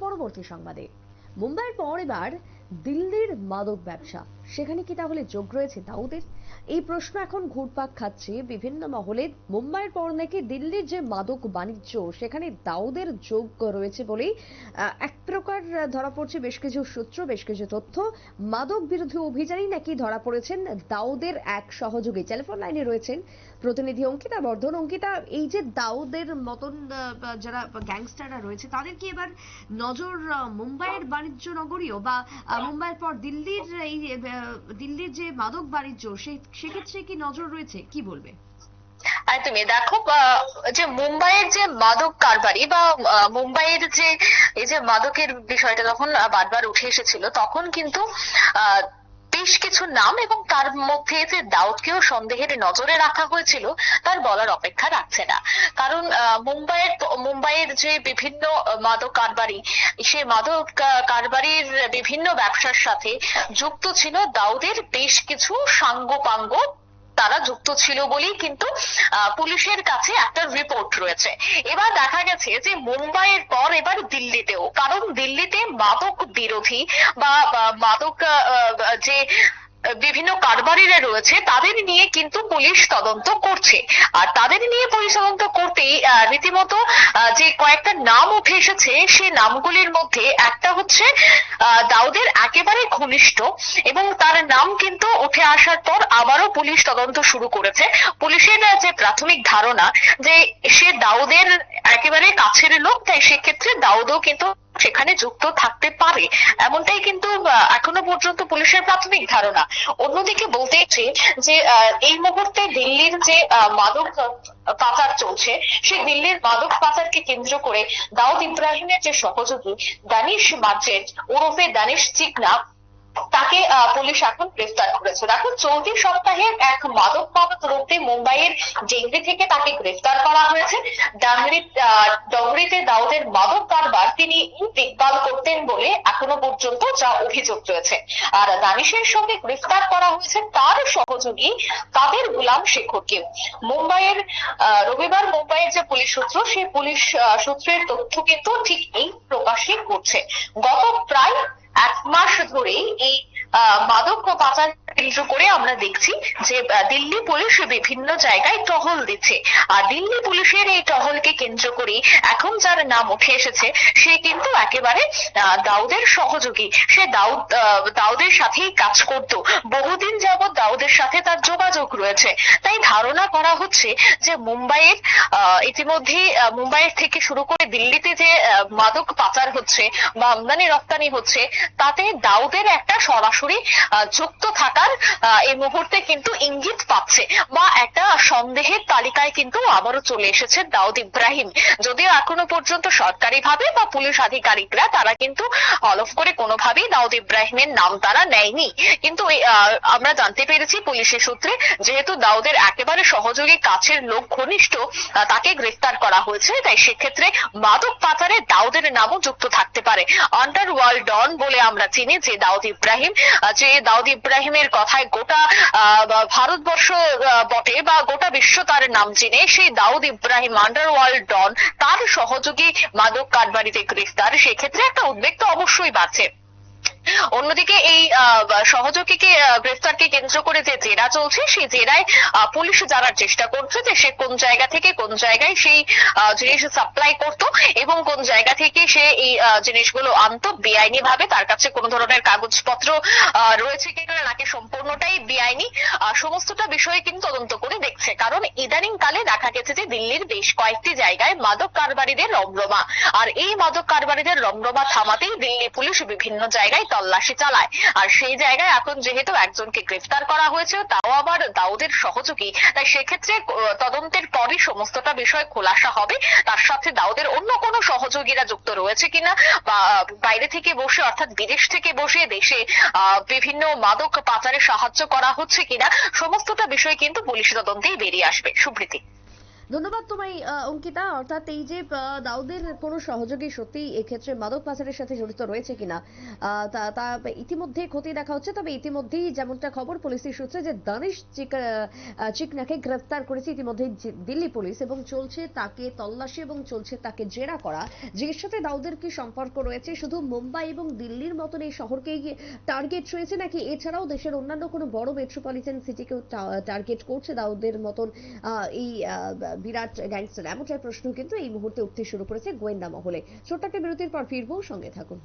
পরবর্তী সংবাদে। মুম্বাইয়ের পর এবার দিল্লির মাদক ব্যবসা, সেখানে কি তাহলে যোগ রয়েছে দাউদের? এই প্রশ্ন এখন ঘুরপাক খাচ্ছে বিভিন্ন মহলে। মুম্বাইয়ের পর নাকি দিল্লির যে মাদক বাণিজ্য, সেখানে দাউদের যোগ রয়েছে বলেই এক প্রকার ধরা পড়ছে বেশ কিছু সূত্র, বেশ কিছু তথ্য। মাদক বিরোধী অভিযানেই নাকি ধরা পড়েছেন দাউদের এক সহযোগী। টেলিফোন লাইনে রয়েছেন প্রতিনিধি অঙ্কিতা বর্ধন। অঙ্কিতা, এই যে দাউদের মতন যারা গ্যাংস্টাররা রয়েছে, তাদের কি এবার নজর মুম্বাইয়ের বাণিজ্য নগরীও, বা মুম্বাইয়ের পর দিল্লির এই দিল্লির যে মাদক বাণিজ্য, সেক্ষেত্রে কি নজর রয়েছে, কি বলবে? তুমি দেখো, যে মুম্বাইয়ের যে মাদক কারবারি বা মুম্বাইয়ের যে এই যে মাদকের বিষয়টা যখন বারবার উঠে এসেছিল, তখন কিন্তু আহ বেশ কিছু নাম এবং তার মধ্যে যে দাউদকেও সন্দেহের নজরে রাখা হয়েছিল তার বলার অপেক্ষা রাখছে না। কারণ মুম্বাইয়ের যে বিভিন্ন মাদক কারবারি, সে মাদক কারবারির বিভিন্ন ব্যবসার সাথে যুক্ত ছিল দাউদের বেশ কিছু সাঙ্গপাঙ্গ। তারা যুক্ত ছিল বলেই কিন্তু পুলিশের কাছে একটা রিপোর্ট রয়েছে। এবার দেখা গেছে যে মুম্বাইয়ের পর এবার দিল্লিতেও, কারণ দিল্লিতে মাদক বিরোধী বা মাদক যে বিভিন্ন কারবারিরা রয়েছে তাদের নিয়ে কিন্তু পুলিশ তদন্ত করছে। আর তাদের নিয়ে পুলিশ তদন্ত করতেই রীতিমতো যে কয়েকটা নাম উঠে এসেছে, সেই নামগুলির মধ্যে একটা হচ্ছে দাউদের একেবারে ঘনিষ্ঠ, এবং তার নাম কিন্তু উঠে আসার পর আবারও পুলিশ তদন্ত শুরু করেছে। পুলিশের যে প্রাথমিক ধারণা যে সে দাউদের একেবারে কাছের লোক, তাই সেক্ষেত্রে দাউদও কিন্তু সেখানে যুক্ত থাকতে পারে, এমনটাই কিন্তু এখনো পর্যন্ত পুলিশের প্রাথমিক ধারণা। অন্যদিকে বলতে চাই যে এই মুহূর্তে দিল্লির যে মাদক পাচার চলছে, সেই দিল্লির মাদক পাচারকে কেন্দ্র করে দাউদ ইব্রাহিমের যে সহযোগী দানিশ মার্চেন্ট ওরফে দানিশ চিকনা, তাকে পুলিশ এখন গ্রেফতার করেছে। দেখো, চলতি সপ্তাহে এক মাদক মাদক রুখতে মুম্বাইয়ের ডেংরি থেকে তাকে গ্রেফতার করা হয়েছে। ডংরিতে দাউদের মাদক কারবার তিনি দেখভাল করতেন বলে এখনো পর্যন্ত যা অভিযোগ রয়েছে। আর দানিশের সঙ্গে গ্রেফতার করা হয়েছে তার সহযোগী কাদের গুলাম শেখরকে। রবিবার মুম্বাইয়ের যে পুলিশ সূত্র, সেই পুলিশ সূত্রের তথ্য কিন্তু ঠিক এই প্রকাশই করছে। গত প্রায় 1 মাস ধরেই এই মাদক পাচার কেন্দ্র করে আমরা দেখছি যে দিল্লি পুলিশ বিভিন্ন জায়গায় টহল দিচ্ছে। আর দিল্লি পুলিশের এই টহলকে কেন্দ্র করে এখন যার নাম উঠে এসেছে, সে কিন্তু একেবারে দাউদের সহযোগী। সে দাউদের সাথেই কাজ করত, বহুদিন যাবৎ দাউদের সাথে তার যোগাযোগ রয়েছে। তাই ধারণা করা হচ্ছে যে ইতিমধ্যে মুম্বাইয়ের থেকে শুরু করে দিল্লিতে যে মাদক পাচার হচ্ছে বা আমদানি রপ্তানি হচ্ছে, তাতে দাউদের একটা সরাসরি যুক্ত থাকার এই মুহূর্তে কিন্তু ইঙ্গিত পাচ্ছে, বা একটা সন্দেহের তালিকায় কিন্তু আবারও চলে এসেছে দাউদ ইব্রাহিম। যদিও এখনো পর্যন্ত সরকারিভাবে বা পুলিশ আধিকারিকরা তারা কিন্তু হলফ করে কোনোভাবেই দাউদ ইব্রাহিমের নাম তারা নেয়নি, কিন্তু আমরা জানতে পেরেছি পুলিশের সূত্রে, যেহেতু দাউদের একেবারে সহযোগী কাছের লোক ঘনিষ্ঠ, তাকে গ্রেফতার করা হয়েছে। তাই সেক্ষেত্রে মাদক পাচারে দাউদের নামও যুক্ত থাকতে পারে। আন্ডারওয়ার্ল্ড ডন বলে আমরা চিনি যে দাউদ ইব্রাহিমের কথায় গোটা ভারতবর্ষ বটে বা গোটা বিশ্ব তার নাম চিনে। সেই দাউদ ইব্রাহিম আন্ডারওয়ার্ল্ড ডন, তার সহযোগী মাদক কারবারিতে গ্রেফতার, সেক্ষেত্রে একটা উদ্বেগ তো অবশ্যই বাড়ছে। অন্যদিকে এই সহযোগীকে গ্রেফতারকে কেন্দ্র করে যে জেরা চলছে, সেই জেরায় পুলিশ জানার চেষ্টা করছে যে সে কোন জায়গা থেকে কোন জায়গায় সেই জিনিস সাপ্লাই করত এবং কোন জায়গা থেকে সে এই জিনিসগুলো আনতো বেআইনি ভাবে, তার কাছে কোন ধরনের কাগজপত্র রয়েছে কিনা নাকি সম্পূর্ণটাই বেআইনি, সমস্তটা বিষয়ে কিন্তু তদন্ত করে দেখছে। কারণ ইদানিং কালে দেখা গেছে যে দিল্লির বেশ কয়েকটি জায়গায় মাদক কারবারিদের রমরমা, আর এই মাদক কারবারিদের রমরমা থামাতেই দিল্লি পুলিশ বিভিন্ন জায়গায় তল্লাশি চালায়। আর সেই জায়গায় এখন যেহেতু একজনকে গ্রেফতার করা হয়েছে, তাও আবার দাউদের সহযোগী, তাই সেক্ষেত্রে তদন্তের পরই সমস্তটা বিষয় খোলাসা হবে। তার সাথে দাউদের অন্য কোনো সহযোগীরা যুক্ত রয়েছে কিনা, বা বাইরে থেকে বসে অর্থাৎ বিদেশ থেকে বসে দেশে বিভিন্ন মাদক পাচারে সাহায্য করা হচ্ছে কিনা, সমস্তটা বিষয় কিন্তু পুলিশ তদন্তেই বেরিয়ে আসবে। সুপ্রীতি। ধন্যবাদ তোমায় অঙ্কিতা। অর্থাৎ এই যে দাউদের কোনো সহযোগী সত্যি এক্ষেত্রে মাদক পাচারের সাথে জড়িত রয়েছে কিনা তা তা ইতিমধ্যে খতিয়ে দেখা হচ্ছে। তবে ইতিমধ্যেই যেমনটা খবর পুলিশের সূত্রে যে দানিশ চিকনাকে গ্রেফতার করেছে ইতিমধ্যেই দিল্লি পুলিশ, এবং চলছে তাকে তল্লাশি এবং চলছে তাকে জেরা করা যে এর সাথে দাউদের কি সম্পর্ক রয়েছে। শুধু মুম্বাই এবং দিল্লির মতন এই শহরকেই টার্গেট রয়েছে নাকি এছাড়াও দেশের অন্যান্য কোনো বড় মেট্রোপলিটন সিটিকেও টার্গেট করছে দাউদের মতন এই বিরাট গ্যাংস্টার, এমনটাই প্রশ্ন কিন্তু এই মুহূর্তে উঠতে শুরু করেছে গোয়েন্দা মহলে। ছোট্ট একটা বিরতির পর ফিরবো, সঙ্গে থাকুন।